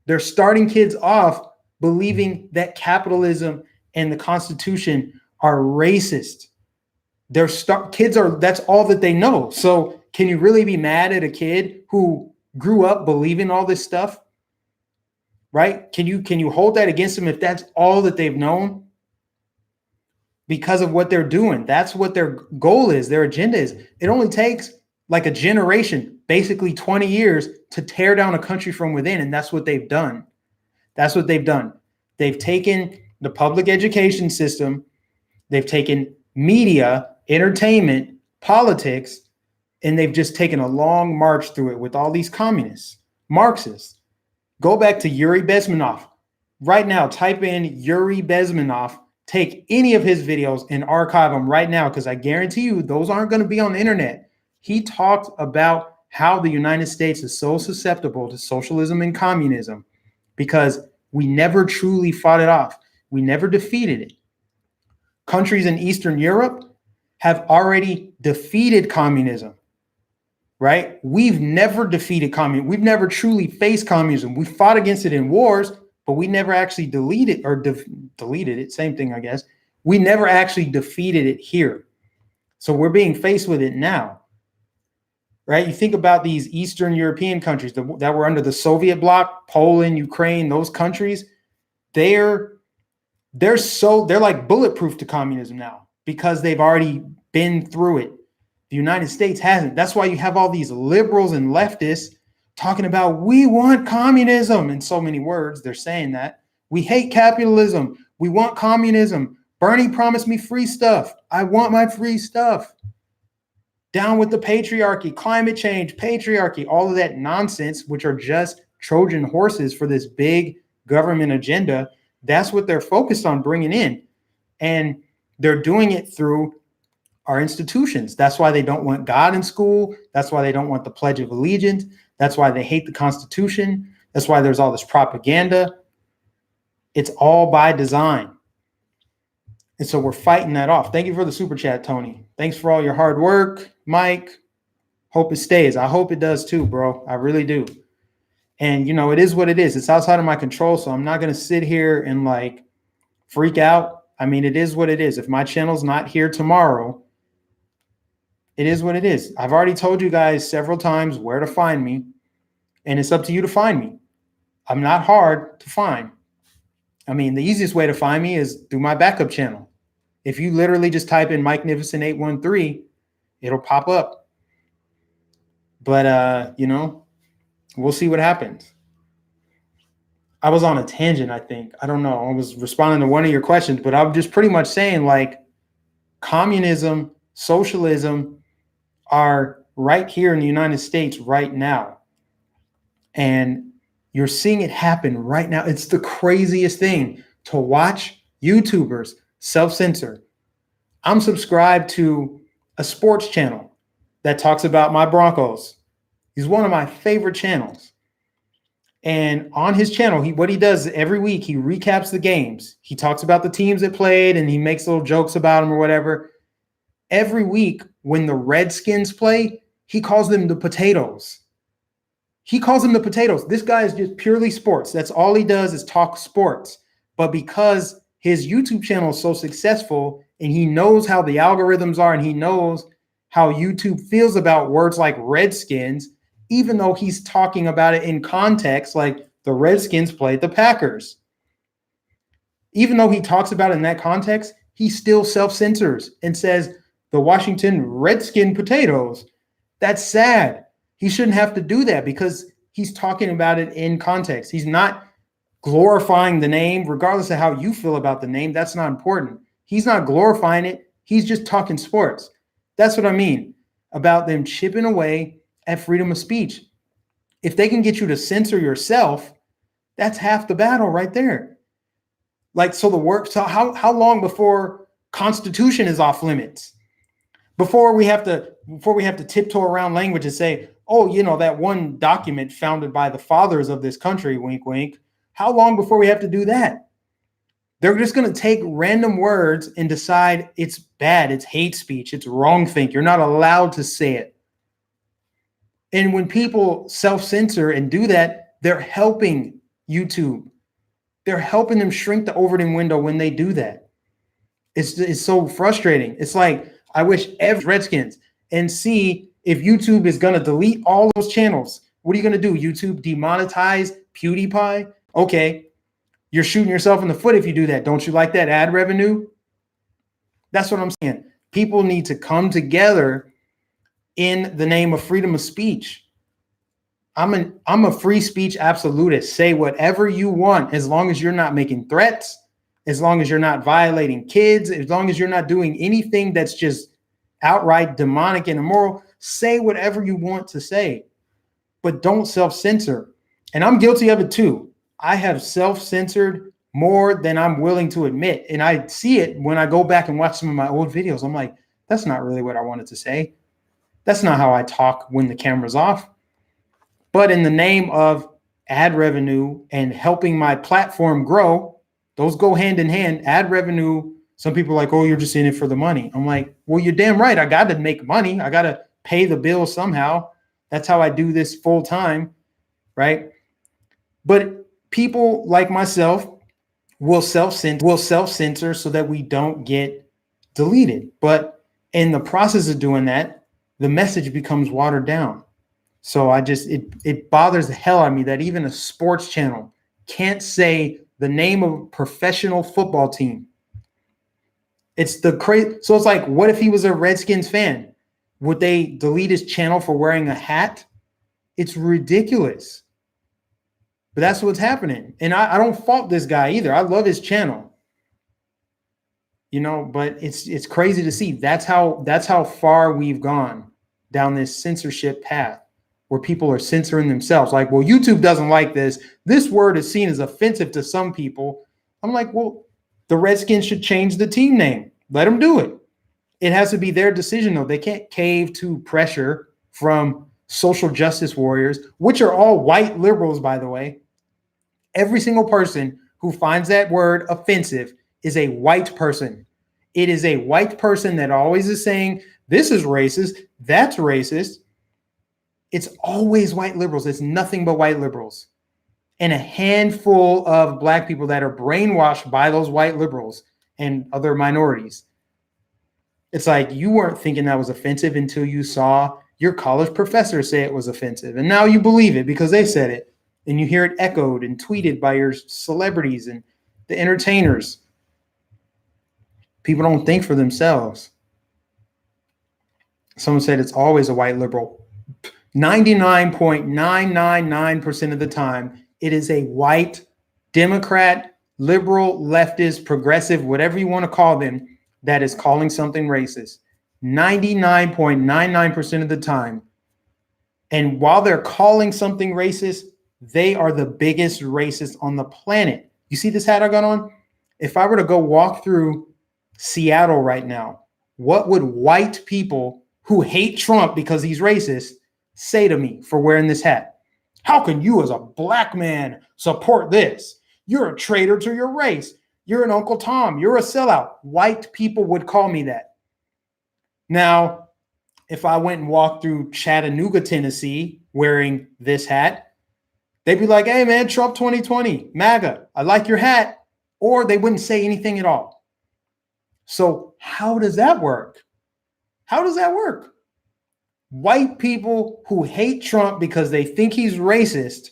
They're starting kids off believing that capitalism and the Constitution are racist. Kids are, that's all that they know. So can you really be mad at a kid who grew up believing all this stuff? Right? Can you hold that against them if that's all that they've known? Because of what they're doing. That's what their goal is, their agenda is. It only takes like a generation, basically 20 years, to tear down a country from within. And that's what they've done. That's what they've done. They've taken the public education system, they've taken media, entertainment, politics, and they've just taken a long march through it with all these communists, Marxists. Go back to Yuri Bezmenov. Right now, type in Yuri Bezmenov, take any of his videos and archive them right now, because I guarantee you those aren't going to be on the internet. He talked about how the United States is so susceptible to socialism and communism because we never truly fought it off. We never defeated it. Countries in Eastern Europe have already defeated communism, right? We've never defeated communism. We've never truly faced communism. We fought against it in wars, but we never actually deleted it. Same thing, I guess. We never actually defeated it here. So we're being faced with it now, right? You think about these Eastern European countries that were under the Soviet bloc, Poland, Ukraine, those countries, they're like bulletproof to communism now because they've already been through it. The United States hasn't. That's why you have all these liberals and leftists talking about, we want communism in so many words. They're saying that. We hate capitalism. We want communism. Bernie promised me free stuff. I want my free stuff. Down with the patriarchy, climate change, patriarchy, all of that nonsense, which are just Trojan horses for this big government agenda. That's what they're focused on bringing in. And they're doing it through our institutions. That's why they don't want God in school. That's why they don't want the Pledge of Allegiance. That's why they hate the Constitution. That's why there's all this propaganda. It's all by design. And so we're fighting that off. Thank you for the super chat, Tony. Thanks for all your hard work, Mike. Hope it stays. I hope it does too, bro. I really do. And, you know, it is what it is. It's outside of my control, so I'm not going to sit here and, like, freak out. I mean, it is what it is. If my channel's not here tomorrow, it is what it is. I've already told you guys several times where to find me, and it's up to you to find me. I'm not hard to find. I mean, the easiest way to find me is through my backup channel. If you literally just type in Mike Nificent 813, it'll pop up. But, you know, we'll see what happens. I was on a tangent, I think. I don't know. I was responding to one of your questions, but I'm just pretty much saying, like, communism, socialism are right here in the United States right now. And you're seeing it happen right now. It's the craziest thing to watch YouTubers self-censor. I'm subscribed to a sports channel that talks about my Broncos. He's one of my favorite channels. And on his channel, what he does every week, he recaps the games. He talks about the teams that played and he makes little jokes about them or whatever. Every week when the Redskins play, he calls them the potatoes. He calls them the potatoes. This guy is just purely sports. That's all he does is talk sports. But because his YouTube channel is so successful and he knows how the algorithms are and he knows how YouTube feels about words like Redskins, even though he's talking about it in context, like the Redskins played the Packers. Even though he talks about it in that context, he still self-censors and says the Washington Redskin potatoes. That's sad. He shouldn't have to do that because he's talking about it in context. He's not glorifying the name, regardless of how you feel about the name. That's not important. He's not glorifying it. He's just talking sports. That's what I mean about them chipping away at freedom of speech. If they can get you to censor yourself, that's half the battle right there. Like, so how long before Constitution is off limits? Before we have to tiptoe around language and say, oh, you know, that one document founded by the fathers of this country, wink, wink. How long before we have to do that? They're just going to take random words and decide it's bad, it's hate speech, it's wrong think. You're not allowed to say it. And when people self-censor and do that, they're helping YouTube. They're helping them shrink the Overton window when they do that. It's so frustrating. It's like, I wish every Redskins and see if YouTube is going to delete all those channels. What are you going to do? YouTube demonetize PewDiePie? Okay, you're shooting yourself in the foot if you do that. Don't you like that ad revenue? That's what I'm saying. People need to come together in the name of freedom of speech. I'm a free speech absolutist. Say whatever you want, as long as you're not making threats, as long as you're not violating kids, as long as you're not doing anything that's just outright demonic and immoral. Say whatever you want to say, but don't self-censor. And I'm guilty of it too. I have self-censored more than I'm willing to admit. And I see it when I go back and watch some of my old videos. I'm like, that's not really what I wanted to say. That's not how I talk when the camera's off. But in the name of ad revenue and helping my platform grow, those go hand in hand. Ad revenue, some people are like, oh, you're just in it for the money. I'm like, well, you're damn right. I got to make money. I got to pay the bill somehow. That's how I do this full time, right? But people like myself will self-censor so that we don't get deleted. But in the process of doing that, the message becomes watered down. So it bothers the hell out of me that even a sports channel can't say the name of a professional football team. It's the crazy. So it's like, what if he was a Redskins fan? Would they delete his channel for wearing a hat? It's ridiculous. But that's what's happening. And I don't fault this guy either. I love his channel. You know, but it's crazy to see. That's how far we've gone down this censorship path, where people are censoring themselves. Like, well, YouTube doesn't like this. This word is seen as offensive to some people. I'm like, well, the Redskins should change the team name. Let them do it. It has to be their decision, though. They can't cave to pressure from social justice warriors, which are all white liberals, by the way. Every single person who finds that word offensive is a white person. It is a white person that always is saying, this is racist, that's racist. It's always white liberals. It's nothing but white liberals. And a handful of black people that are brainwashed by those white liberals and other minorities. It's like, you weren't thinking that was offensive until you saw your college professor say it was offensive. And now you believe it because they said it. And you hear it echoed and tweeted by your celebrities and the entertainers. People don't think for themselves. Someone said it's always a white liberal. 99.999% of the time, it is a white Democrat, liberal, leftist, progressive, whatever you want to call them, that is calling something racist. 99.99% of the time. And while they're calling something racist, they are the biggest racist on the planet. You see this hat I got on? If I were to go walk through Seattle right now, what would white people who hate Trump because he's racist say to me for wearing this hat? How can you as a black man support this? You're a traitor to your race. You're an Uncle Tom. You're a sellout. White people would call me that. Now, if I went and walked through Chattanooga, Tennessee, wearing this hat, they'd be like, hey, man, Trump 2020, MAGA, I like your hat. Or they wouldn't say anything at all. So how does that work? How does that work? White people who hate Trump because they think he's racist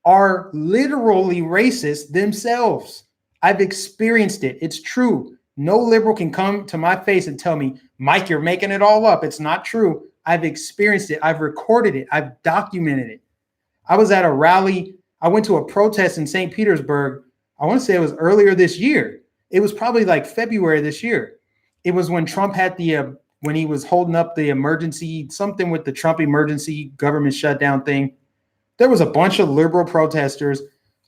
are literally racist themselves. I've experienced it. It's true. No liberal can come to my face and tell me, Mike, you're making it all up. It's not true. I've experienced it. I've recorded it. I've documented it. I was at a rally. I went to a protest in St. Petersburg. I want to say it was earlier this year. It was probably like February this year. It was when Trump had when he was holding up the emergency, something with the Trump emergency government shutdown thing. There was a bunch of liberal protesters.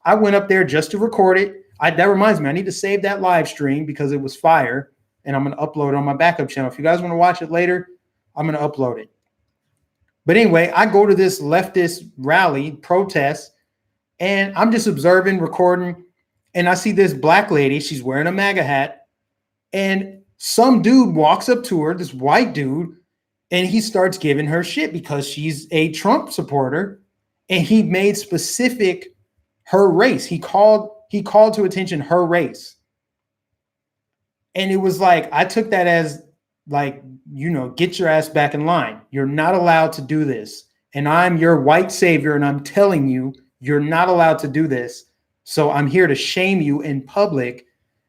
I went up there just to record it. That reminds me, I need to save that live stream because it was fire, and I'm going to upload it on my backup channel. If you guys want to watch it later, I'm going to upload it. But anyway, I go to this leftist rally protest, and I'm just observing, recording, and I see this black lady. She's wearing a MAGA hat, and some dude walks up to her, this white dude, and he starts giving her shit because she's a Trump supporter, and he made specific her race. He called to attention her race. And it was like, I took that as like, get your ass back in line. You're not allowed to do this. And I'm your white savior. And I'm telling you, you're not allowed to do this. So I'm here to shame you in public.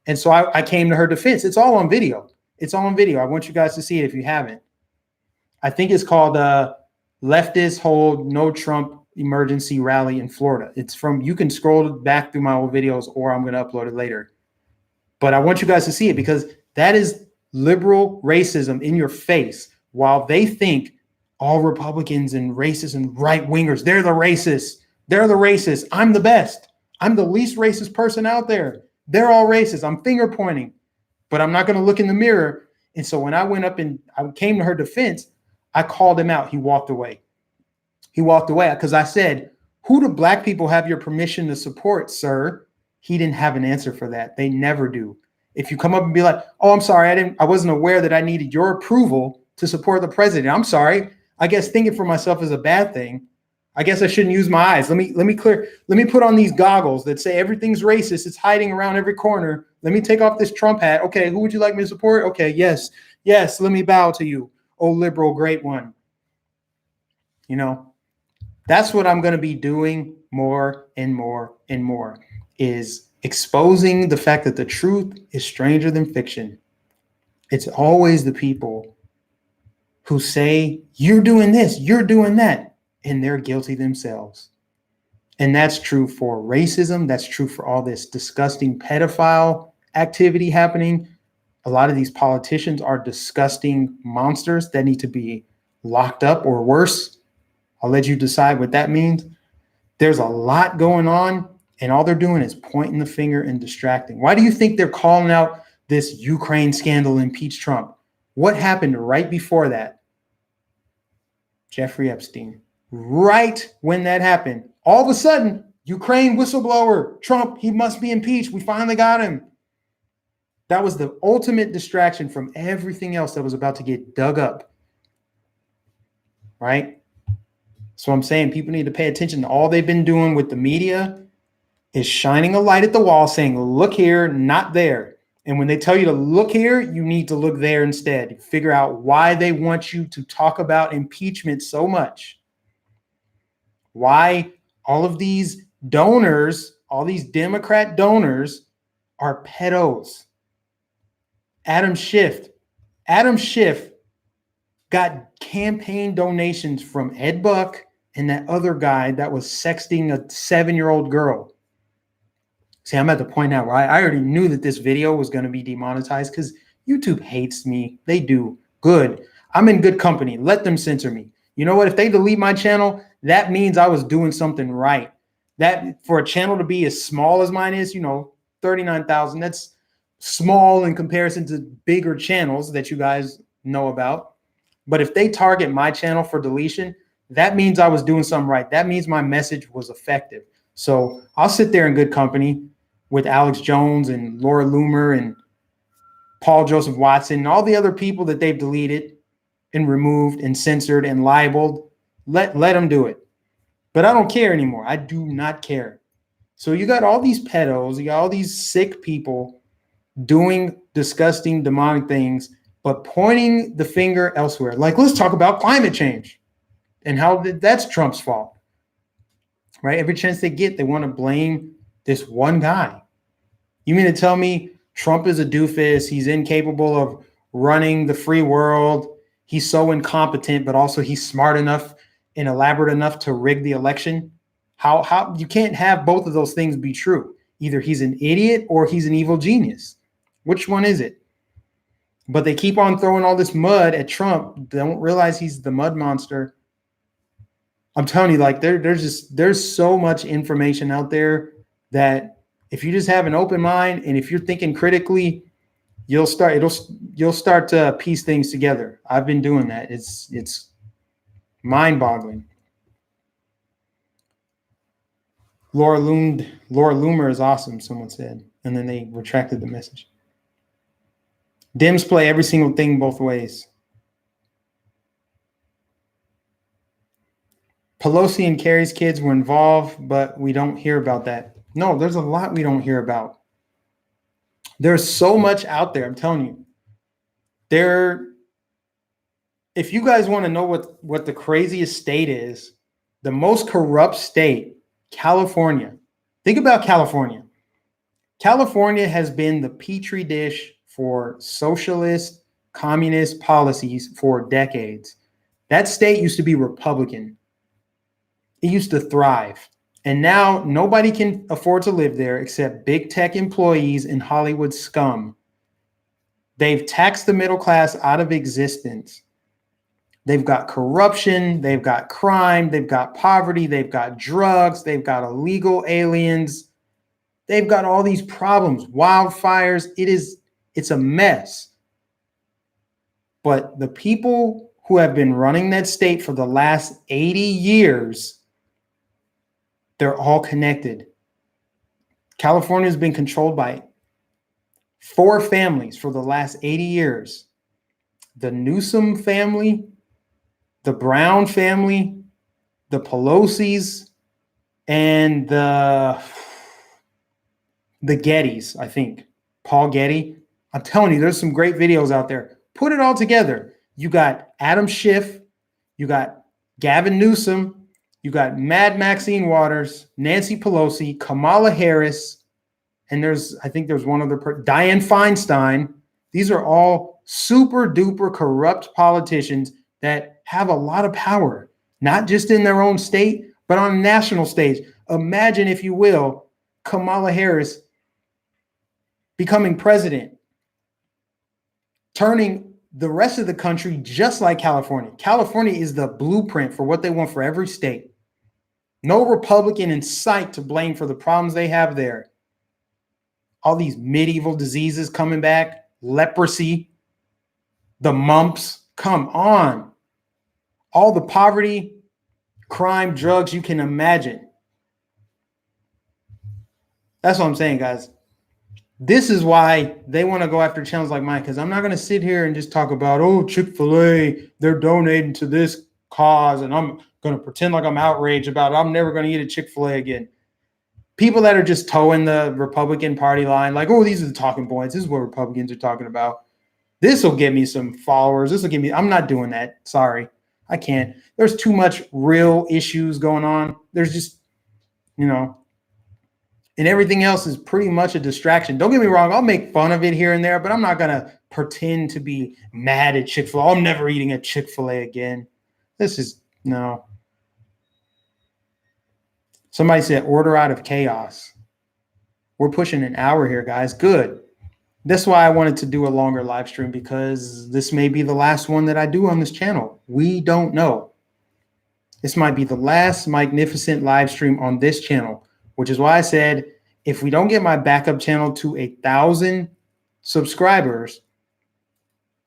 And so I came to her defense. It's all on video. It's all on video. I want you guys to see it if you haven't. I think it's called Leftists Hold No Trump Emergency Rally in Florida. It's from, you can scroll back through my old videos, or I'm going to upload it later. But I want you guys to see it because that is liberal racism in your face. While they think all Republicans and racists and right wingers, they're the racists. They're the racists. I'm the best. I'm the least racist person out there. They're all racist. I'm finger pointing, but I'm not going to look in the mirror. And so when I went up and I came to her defense, I called him out. He walked away. He walked away because I said, who do black people have your permission to support, sir? He didn't have an answer for that. They never do. If you come up and be like, oh, I'm sorry, I wasn't aware that I needed your approval to support the president. I'm sorry. I guess thinking for myself is a bad thing. I guess I shouldn't use my eyes. Let me put on these goggles that say everything's racist. It's hiding around every corner. Let me take off this Trump hat. Okay, who would you like me to support? Okay, yes, let me bow to you. Oh, liberal, great one. That's what I'm going to be doing more and more and more, is exposing the fact that the truth is stranger than fiction. It's always the people who say, you're doing this, you're doing that, and they're guilty themselves. And that's true for racism. That's true for all this disgusting pedophile activity happening. A lot of these politicians are disgusting monsters that need to be locked up or worse. I'll let you decide what that means. There's a lot going on, and all they're doing is pointing the finger and distracting. Why do you think they're calling out this Ukraine scandal, impeach Trump? What happened right before that? Jeffrey Epstein. Right when that happened, all of a sudden, Ukraine whistleblower, Trump, he must be impeached. We finally got him. That was the ultimate distraction from everything else that was about to get dug up. Right? So I'm saying people need to pay attention to all they've been doing with the media is shining a light at the wall saying, look here, not there. And when they tell you to look here, you need to look there instead. Figure out why they want you to talk about impeachment so much. Why all of these donors, all these Democrat donors are pedos. Adam Schiff got campaign donations from Ed Buck and that other guy that was sexting a 7-year-old girl. See, I'm at the point now where I already knew that this video was going to be demonetized because YouTube hates me. They do. Good. I'm in good company. Let them censor me. You know what? If they delete my channel, that means I was doing something right. That for a channel to be as small as mine is, 39,000, that's small in comparison to bigger channels that you guys know about. But if they target my channel for deletion, that means I was doing something right. That means my message was effective. So I'll sit there in good company with Alex Jones and Laura Loomer and Paul Joseph Watson and all the other people that they've deleted and removed and censored and libeled. Let them do it. But I don't care anymore. I do not care. So you got all these pedos, you got all these sick people doing disgusting, demonic things, but pointing the finger elsewhere. Like, let's talk about climate change and how that's Trump's fault, right? Every chance they get, they want to blame this one guy. You mean to tell me Trump is a doofus? He's incapable of running the free world. He's so incompetent, but also he's smart enough and elaborate enough to rig the election. How you can't have both of those things be true. Either he's an idiot or he's an evil genius. Which one is it? But they keep on throwing all this mud at Trump. They don't realize he's the mud monster. I'm telling you, like there's so much information out there that if you just have an open mind and if you're thinking critically, you'll start to piece things together. I've been doing that. It's mind-boggling. Laura Loomer is awesome, someone said, and then they retracted the message. Dems play every single thing both ways. Pelosi and Kerry's kids were involved, but we don't hear about that. No, there's a lot we don't hear about. There's so much out there. I'm telling you. If you guys want to know what the craziest state is, the most corrupt state, California. Think about California. California has been the petri dish for socialist, communist policies for decades. That state used to be Republican. It used to thrive. And now nobody can afford to live there except big tech employees and Hollywood scum. They've taxed the middle class out of existence. They've got corruption, they've got crime, they've got poverty, they've got drugs, they've got illegal aliens. They've got all these problems, wildfires. It's a mess. But the people who have been running that state for the last 80 years, they're all connected. California has been controlled by 4 families for the last 80 years. The Newsom family, the Brown family, the Pelosi's, and the Gettys, I think. Paul Getty. I'm telling you, there's some great videos out there. Put it all together. You got Adam Schiff, you got Gavin Newsom, you got Mad Maxine Waters, Nancy Pelosi, Kamala Harris, and I think there's one other person, Dianne Feinstein. These are all super duper corrupt politicians that have a lot of power, not just in their own state, but on a national stage. Imagine, if you will, Kamala Harris becoming president, turning the rest of the country just like California. California is the blueprint for what they want for every state. No Republican in sight to blame for the problems they have there. All these medieval diseases coming back, leprosy, the mumps, come on. All the poverty, crime, drugs you can imagine. That's what I'm saying, guys. This is why they want to go after channels like mine, because I'm not going to sit here and just talk about, oh, Chick-fil-A, they're donating to this cause, and I'm going to pretend like I'm outraged about it. I'm never going to eat a Chick-fil-A again. People that are just towing the Republican Party line, like, oh, these are the talking points. This is what Republicans are talking about. This will get me some followers. This will give me, I'm not doing that. Sorry. I can't. There's too much real issues going on. There's just, and everything else is pretty much a distraction. Don't get me wrong. I'll make fun of it here and there, but I'm not going to pretend to be mad at Chick-fil-A. I'm never eating a Chick-fil-A again. This is, no. Somebody said order out of chaos. We're pushing an hour here, guys. Good. That's why I wanted to do a longer live stream, because this may be the last one that I do on this channel. We don't know. This might be the last Magnificent live stream on this channel, which is why I said, if we don't get my backup channel to 1,000 subscribers,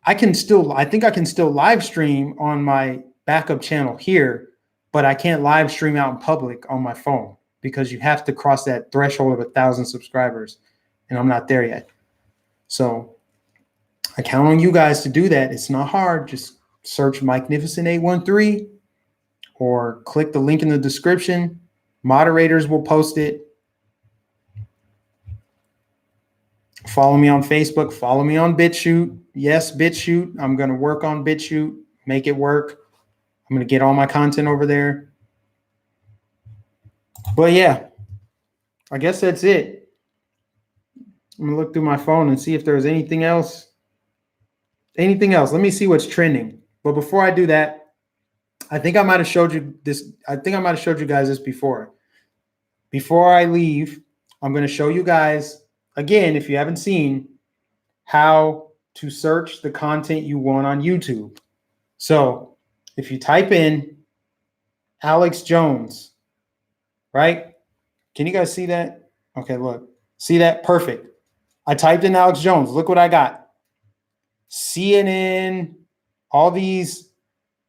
I think I can still live stream on my backup channel here, but I can't live stream out in public on my phone, because you have to cross that threshold of 1,000 subscribers, and I'm not there yet. So I count on you guys to do that. It's not hard. Just search Magnificent 813 or click the link in the description. Moderators will post it. Follow me on Facebook. Follow me on Bitchute. Yes, Bitchute. I'm going to work on Bitchute, make it work. I'm going to get all my content over there. But yeah, I guess that's it. I'm going to look through my phone and see if there's anything else. Anything else. Let me see what's trending. But before I do that, I think I might have showed you this. I think I might have showed you guys this before. Before I leave, I'm going to show you guys, again, if you haven't seen, how to search the content you want on YouTube. So if you type in Alex Jones, right? Can you guys see that? Okay, look. See that? Perfect. I typed in Alex Jones. Look what I got. CNN, all these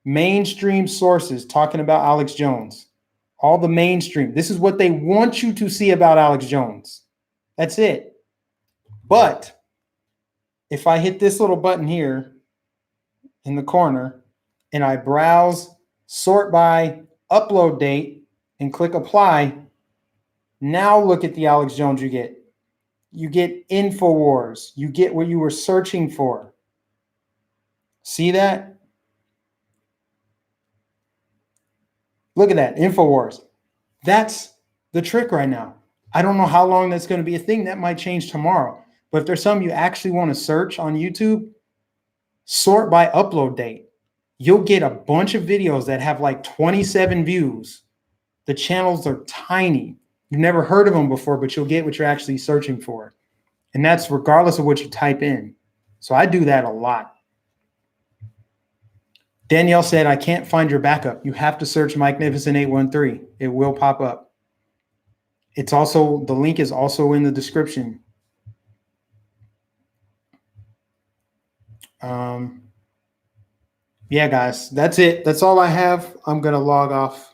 mainstream sources talking about Alex Jones. All the mainstream. This is what they want you to see about Alex Jones. That's it. But if I hit this little button here in the corner and I browse, sort by upload date, and click apply, now look at the Alex Jones you get. You get InfoWars. You get what you were searching for. See that? Look at that, InfoWars. That's the trick right now. I don't know how long that's going to be a thing. That might change tomorrow. But if there's something you actually want to search on YouTube, sort by upload date. You'll get a bunch of videos that have like 27 views. The channels are tiny. You've never heard of them before, but you'll get what you're actually searching for. And that's regardless of what you type in. So I do that a lot. Danielle said, I can't find your backup. You have to search Mike Nificent 813. It will pop up. It's also, the link is also in the description. Yeah, guys, that's it. That's all I have. I'm going to log off.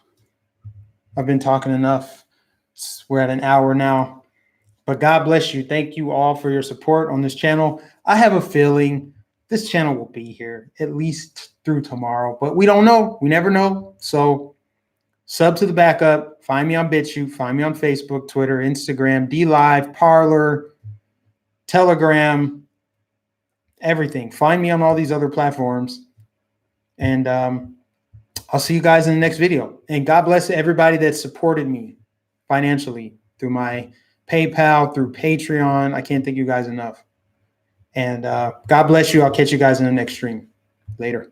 I've been talking enough. We're at an hour now. But God bless you. Thank you all for your support on this channel. I have a feeling this channel will be here at least through tomorrow, but we don't know. We never know. So sub to the backup. Find me on Bitchute. Find me on Facebook, Twitter, Instagram, DLive, Parler, Telegram, everything. Find me on all these other platforms. And I'll see you guys in the next video. And God bless everybody that supported me financially through my PayPal, through Patreon. I can't thank you guys enough. And God bless you. I'll catch you guys in the next stream. Later.